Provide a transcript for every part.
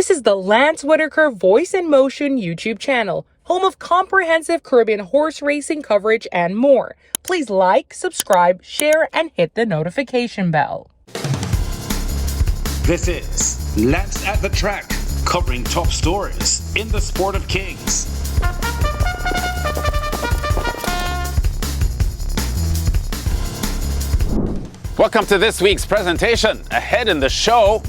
This is the Lance Whitaker Voice in Motion YouTube channel, home of comprehensive Caribbean horse racing coverage and more. Please like, subscribe, share, and hit the notification bell. This is Lance at the Track, covering top stories in the sport of kings. Welcome to this week's presentation. Ahead in the show,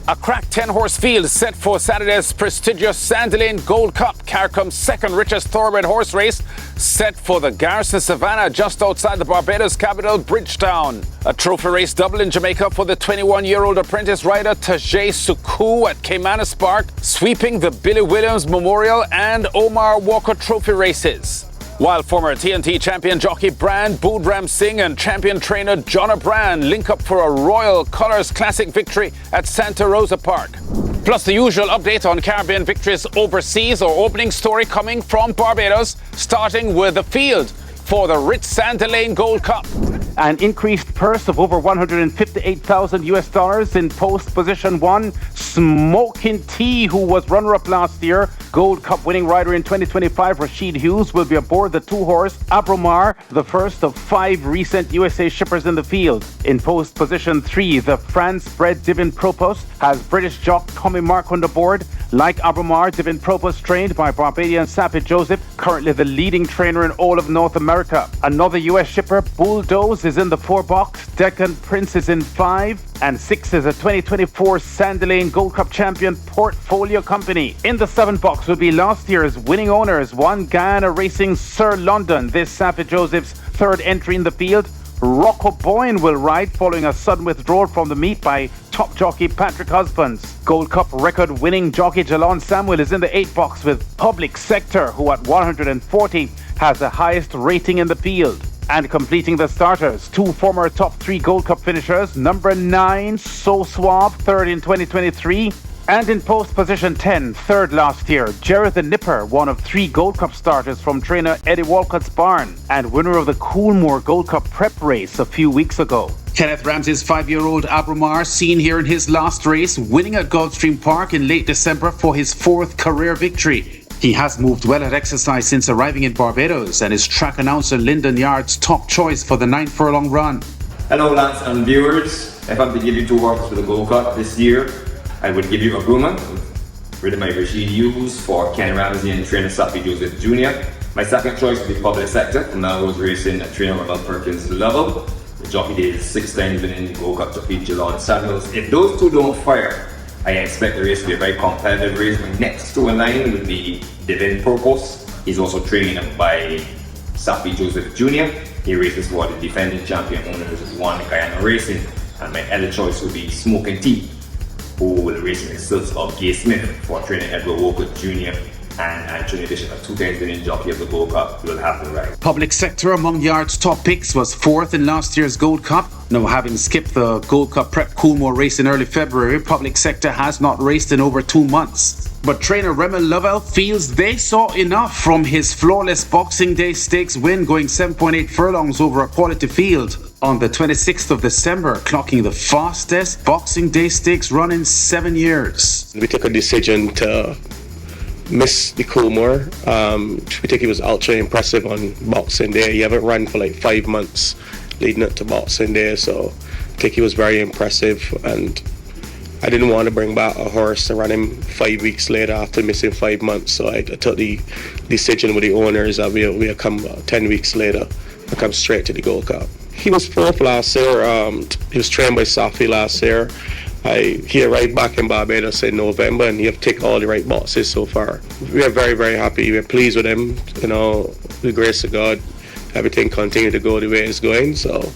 a cracked 10-horse field set for Saturday's prestigious Sandalane Gold Cup, CARICOM's second richest thoroughbred horse race, set for the Garrison Savannah just outside the Barbados capital, Bridgetown. A trophy race double in Jamaica for the 21-year-old apprentice rider Tajay Suku at Caymanas Park, sweeping the Billy Williams Memorial and Omar Walker Trophy races. While former TNT champion jockey Brand Boodram Singh and champion trainer Jonna Brand link up for a Royal Colours Classic victory at Santa Rosa Park. Plus the usual update on Caribbean victories overseas, or opening story coming from Barbados, starting with the field for the rich Sandalane Gold Cup. An increased purse of over $158,000 in post position 1. Smoking Tea, who was runner-up last year, Gold Cup winning rider in 2025, Rashid Hughes, will be aboard the two-horse Abromar, the first of 5 recent USA shippers in the field. In post position 3, the France-bred Divin Provost has British jock Tommy Marquand aboard. Like Abromar, Divin Provost trained by Barbadian Safi Joseph, currently the leading trainer in all of North America. Another US shipper, Bulldoze, is in the 4-box. Deccan Prince is in 5. And 6 is a 2024 Sandalane Gold Cup champion Portfolio Company. In the 7-box will be last year's winning owners, One Guyana Racing Sir London, this Safi Joseph's third entry in the field. Rocco Boyne will ride following a sudden withdrawal from the meet by top jockey Patrick Husbands. Gold Cup record-winning jockey Jalon Samuel is in the 8-box with Public Sector, who at 140 has the highest rating in the field. And completing the starters, 2 former top 3 Gold Cup finishers, number 9, So Suave, third in 2023, and in post position 10, third last year, Jared the Nipper, one of 3 Gold Cup starters from trainer Eddie Walcott's barn, and winner of the Coolmore Gold Cup prep race a few weeks ago. Kenneth Ramsey's 5-year-old Abromar, seen here in his last race, winning at Gulfstream Park in late December for his 4th career victory. He has moved well at exercise since arriving in Barbados and is track announcer Lyndon Yard's top choice for the 9-furlong run. Hello Lance and viewers. If I'm to give you 2 horses for the Gold Cup this year, I would give you a Bruma, rid of my Rashid Hughes for Ken Ramsey and trainer Safi Joseph Jr. My second choice would be Public Sector from Melrose Racing at trainer Ronald Perkins level. The jockey did 6 times winning Gold Cup jockey Jalon Samuels. If those 2 don't fire, I expect the race to be a very competitive race. My next 2 in line would be Divin Provost. He's also trained by Safi Joseph Jr. He races for the defending champion owners of One Guyana Racing. And my other choice would be Smoking Tea, who will race in the silks of Gay Smith for trainer Edward Walker Jr. And in addition, a 2 times winning jockey of the Gold Cup will have the ride. Public Sector among Yard's top picks was 4th in last year's Gold Cup. Now, having skipped the Gold Cup prep Coolmore race in early February, Public Sector has not raced in over 2 months. But trainer Remmel Lovell feels they saw enough from his flawless Boxing Day Stakes win, going 7.8 furlongs over a quality field on the 26th of December, clocking the fastest Boxing Day Stakes run in 7 years. We took a decision to miss the Coolmore. We think he was ultra impressive on Boxing Day. He haven't run for like 5 months leading up to Boxing Day, so I think he was very impressive, and I didn't want to bring back a horse to run him 5 weeks later after missing 5 months, so I took the decision with the owners that we'll come 10 weeks later and come straight to the Gold Cup. He was 4th last year. He was trained by Safi last year. He arrived back in Barbados in November, and he have ticked all the right boxes so far. We are very, very happy. We're pleased with him. You know, with the grace of God, everything continued to go the way it's going. So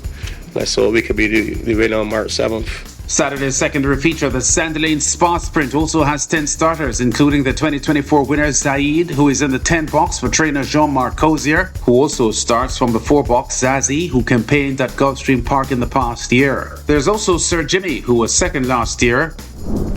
let's hope we could be the winner on March 7th. Saturday's secondary feature, the Sandalane Spa Sprint, also has 10 starters, including the 2024 winner Zaid, who is in the 10-box for trainer Jean-Marc Cozier, who also starts from the 4-box Zazie, who campaigned at Gulfstream Park in the past year. There's also Sir Jimmy, who was second last year.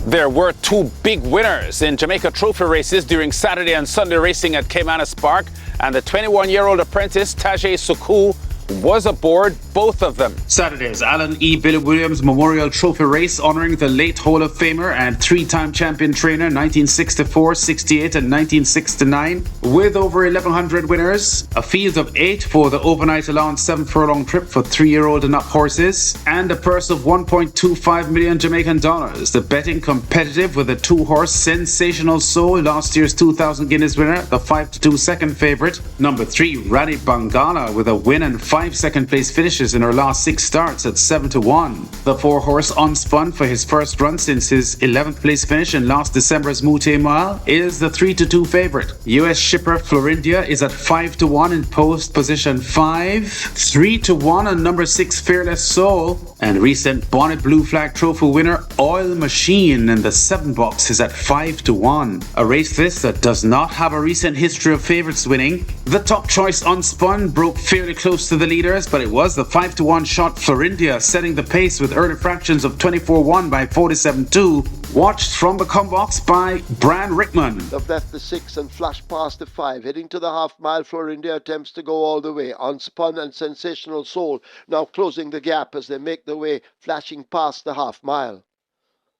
There were 2 big winners in Jamaica trophy races during Saturday and Sunday racing at Caymanas Park, and the 21-year-old apprentice Tajay Suku was aboard both of them. Saturday's Alan E. Billy Williams Memorial Trophy Race honoring the late Hall of Famer and three-time champion trainer 1964, 68 and 1969 with over 1,100 winners, a field of 8 for the overnight allowance 7-furlong trip for 3-year-old and up horses, and a purse of 1.25 million Jamaican dollars. The betting competitive with a 2-horse Sensational Soul, last year's 2,000 Guineas winner, the 5-2 second favourite. Number 3, Rani Bangala, with a win and 5 second-place finishes in her last 6 starts at 7-1. The 4-horse Unspun, for his first run since his 11th place finish in last December's Mute Mile, is the 3-2 favourite. US shipper Florindia is at 5-1 in post position 5, 3-1 on number 6 Fearless Soul, and recent Bonnet Blue Flag Trophy winner Oil Machine in the 7 box is at 5-1. A race this that does not have a recent history of favourites winning. The top choice Unspun broke fairly close to the leaders, but it was the 5-1 shot Florindia setting the pace with early fractions of 24-1 by 47-2. Watched from the come box by Bran Rickman. They've left the 6 and flashed past the 5. Heading to the half mile, Florindia attempts to go all the way. Unspun and Sensational Soul now closing the gap as they make their way, flashing past the half mile.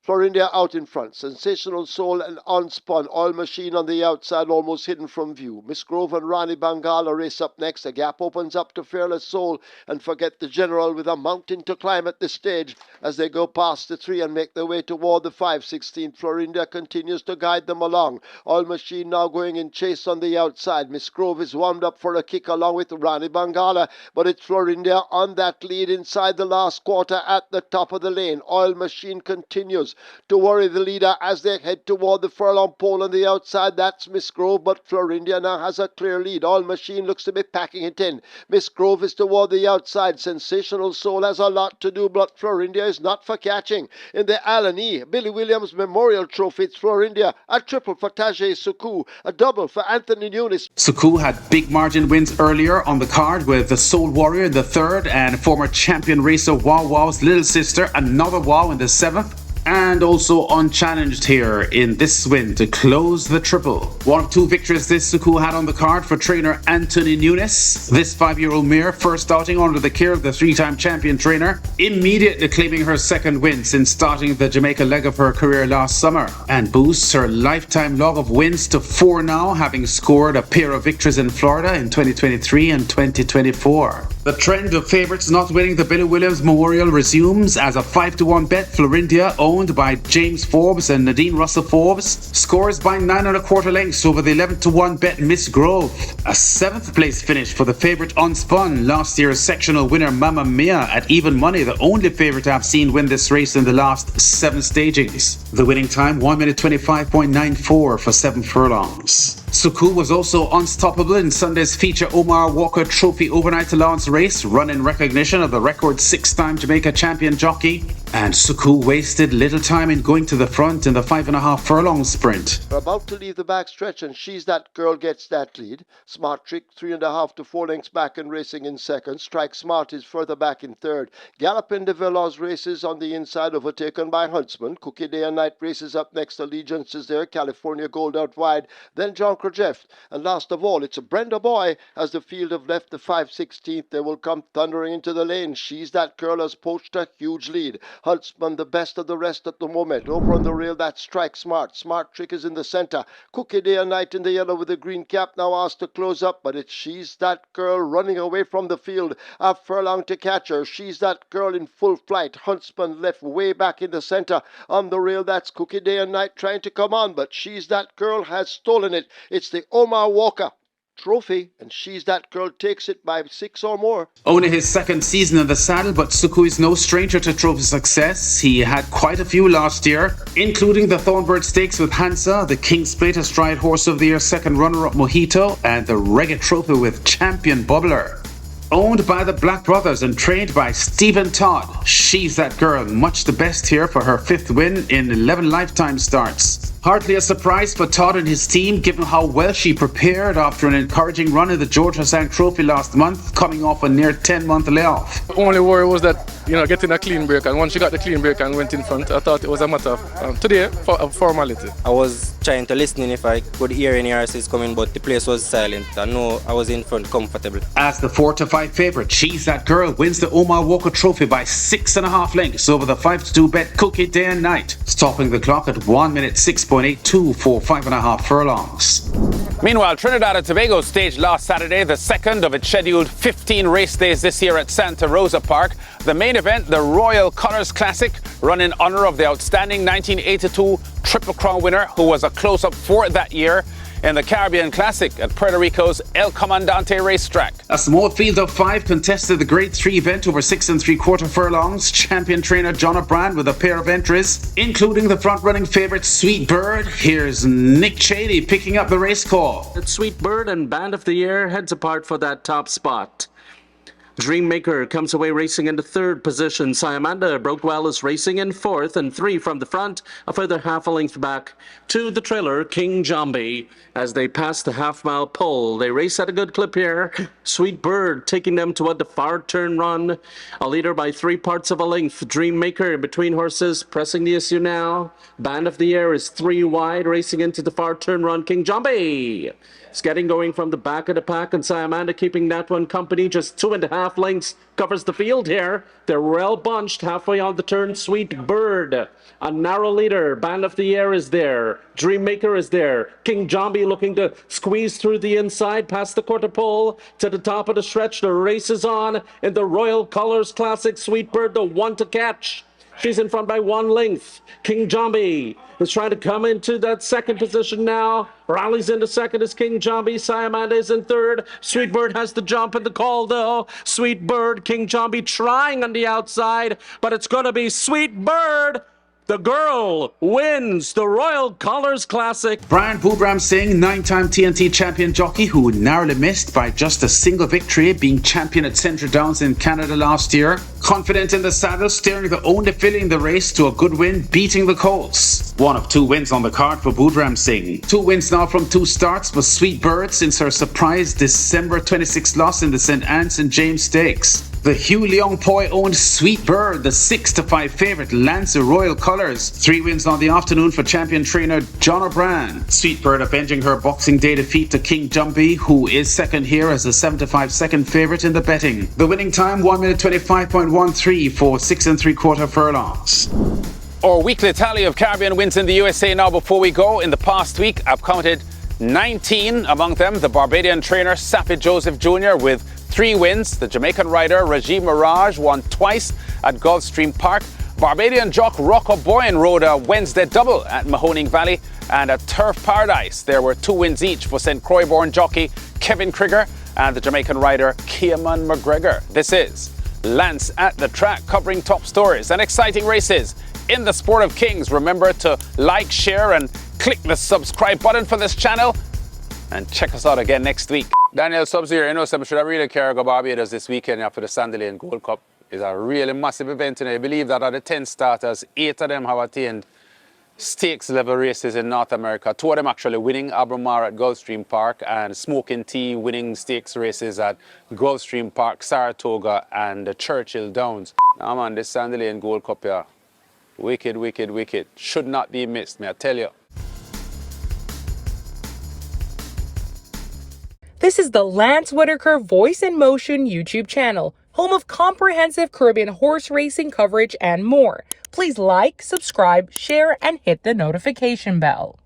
Florindia out in front, Sensational Soul and Unspun, Oil Machine on the outside, almost hidden from view. Miss Grove and Rani Bangala race up next. The gap opens up to Fearless Soul and Forget the General with a mountain to climb at this stage as they go past the 3 and make their way toward the 5/16. Florindia continues to guide them along. Oil Machine now going in chase on the outside. Miss Grove is warmed up for a kick along with Rani Bangala, but it's Florindia on that lead inside the last quarter at the top of the lane. Oil Machine continues to worry the leader as they head toward the furlong pole on the outside. That's Miss Grove, but Florindia now has a clear lead. Oil Machine looks to be packing it in. Miss Grove is toward the outside. Sensational Soul has a lot to do, but Florindia is not for catching. In the Alan E. Billy Williams Memorial Trophy, it's Florindia, a triple for Tajay Suku, a double for Anthony Nunes. Suku had big margin wins earlier on the card with the Soul Warrior in the 3rd and former champion racer Wow Wow's little sister, another Wow in the 7th. And also unchallenged here in this win to close the triple. One of 2 victories this Suku had on the card for trainer Anthony Nunes. This 5-year-old mare, first outing under the care of the 3-time champion trainer, immediately claiming her 2nd win since starting the Jamaica leg of her career last summer, and boosts her lifetime log of wins to 4 now, having scored a pair of victories in Florida in 2023 and 2024. The trend of favourites not winning the Billy Williams Memorial resumes as a 5-1 bet. Florindia, owned by James Forbes and Nadine Russell Forbes, scores by 9 1/4 lengths over the 11-1 bet Miss Grove. A 7th place finish for the favourite Unspun, last year's sectional winner Mamma Mia at even money, the only favourite I've seen win this race in the last 7 stagings. The winning time 1 minute 25.94 for 7 furlongs. Suku was also unstoppable in Sunday's feature Omar Walker Trophy overnight allowance race, run in recognition of the record 6-time Jamaica champion jockey. And Suku wasted little time in going to the front in the 5.5 furlong sprint. We're about to leave the back stretch and She's That Girl gets that lead. Smart Trick 3.5 to 4 lengths back and racing in 2nd. Strike Smart is further back in 3rd. Gallopin de Villas races on the inside, overtaken by Huntsman. Cookie Day and Night races up next. Allegiance is there. California Gold out wide. Then John Jeff. And last of all, it's a Brenda Boy as the field have left the 5/16th. They will come thundering into the lane. She's That Girl has poached a huge lead. Huntsman the best of the rest at the moment. Over on the rail, that's Strike Smart. Smart Trick is in the centre. Cookie Day and Night in the yellow with the green cap now asked to close up, but it's She's That Girl running away from the field. A furlong to catch her. She's That Girl in full flight. Huntsman left way back in the centre. On the rail, that's Cookie Day and Night trying to come on, but She's That Girl has stolen it. It's the Omar Walker Trophy, and She's That Girl takes it by 6 or more. Only his 2nd season in the saddle, but Suku is no stranger to trophy success. He had quite a few last year, including the Thornbird Stakes with Hansa, the King's Plate Astride Horse of the Year 2nd runner-up Mojito, and the Reggae Trophy with Champion Bubbler. Owned by the Black Brothers and trained by Stephen Todd, She's That Girl, much the best here for her 5th win in 11 lifetime starts. Hardly a surprise for Todd and his team, given how well she prepared after an encouraging run in the George Hassan Trophy last month, coming off a near 10-month layoff. The only worry was that getting a clean break. And once she got the clean break and went in front, I thought it was a matter of today of formality. I was trying to listen in if I could hear any RCs coming, but the place was silent. I know I was in front comfortable. As the 4-5 favourite, She's That Girl wins the Omar Walker Trophy by 6.5 lengths over the 5-2 bet Cook It Day and Night, stopping the clock at 1 minute 6.82 for 5.5 furlongs. Meanwhile, Trinidad and Tobago staged last Saturday the second of its scheduled 15 race days this year at Santa Rosa Park. The main event, the Royal Colours Classic, run in honour of the outstanding 1982 Triple Crown winner who was a close-up fourth that year in the Caribbean Classic at Puerto Rico's El Comandante racetrack. A small field of 5 contested the Grade 3 event over 6 3/4 furlongs. Champion trainer John O'Brien with a pair of entries, including the front-running favourite Sweet Bird. Here's Nick Chady picking up the race call. Sweet Bird and Band of the Year heads apart for that top spot. Dreammaker comes away racing into third position. Siamanda Brokewell is racing in fourth, and 3 from the front, a further half a length back to the trailer King Jambi as they pass the half-mile pole. They race at a good clip here. Sweet Bird taking them toward the far turn run. A leader by 3 parts of a length. Dreammaker between horses pressing the issue now. Band of the Year is 3 wide racing into the far turn run. King Jambi is getting going from the back of the pack, and Siamanda keeping that one company. Just 2.5 lengths covers the field here. They're well bunched halfway on the turn. Sweet Bird, a narrow leader. Band of the Year is there. Dreammaker is there. King Jambi looking to squeeze through the inside past the quarter pole to the top of the stretch. The race is on in the Royal Colours Classic. Sweet Bird, the one to catch. She's in front by 1 length. King Jambi is trying to come into that second position now. Rallies into second is King Jambi. Siamanda is in third. Sweet Bird has the jump and the call though. Sweet Bird, King Jambi trying on the outside, but it's going to be Sweet Bird. The girl wins the Royal Colours Classic. Brian Boodram Singh, 9-time TNT champion jockey who narrowly missed by just a single victory, being champion at Central Downs in Canada last year. Confident in the saddle, steering the only filly in the race to a good win, beating the Colts. 1 of 2 wins on the card for Boodram Singh. 2 wins now from 2 starts for Sweet Bird since her surprise December 26 loss in the St. Anne St. James Stakes. The Hugh Leong Poi owned Sweet Bird, the 6-5 favourite, lands the Royal Colours. 3 wins on the afternoon for champion trainer John O'Brien. Sweet Bird avenging her Boxing Day defeat to King Jambi, who is second here as a 7-5 second favourite in the betting. The winning time 1 minute 25.13 for 6 3/4 furlongs. Our weekly tally of Caribbean wins in the USA now before we go. In the past week, I've counted 19 among them. The Barbadian trainer Safi Joseph Jr. with 3 wins. The Jamaican rider Rajiv Mirage won twice at Gulfstream Park. Barbadian jock Rocco Boyan rode a Wednesday double at Mahoning Valley and at Turf Paradise. There were 2 wins each for St. Croix-born jockey Kevin Krieger and the Jamaican rider Kieman McGregor. This is Lance at the Track, covering top stories and exciting races in the sport of kings. Remember to like, share and click the subscribe button for this channel, and check us out again next week. Daniel Sub-Zero, you know, some should I really care about Barbados this weekend after the Sandalane Gold Cup. It's a really massive event, and I believe that out of the 10 starters, 8 of them have attained stakes level races in North America. 2 of them actually winning, Abromar at Gulfstream Park and Smoking Tea winning stakes races at Gulfstream Park, Saratoga and the Churchill Downs. Now man, this Sandalane Gold Cup here, wicked, wicked, wicked. Should not be missed, may I tell you. This is the Lance Whitaker Voice in Motion YouTube channel, home of comprehensive Caribbean horse racing coverage and more. Please like, subscribe, share, and hit the notification bell.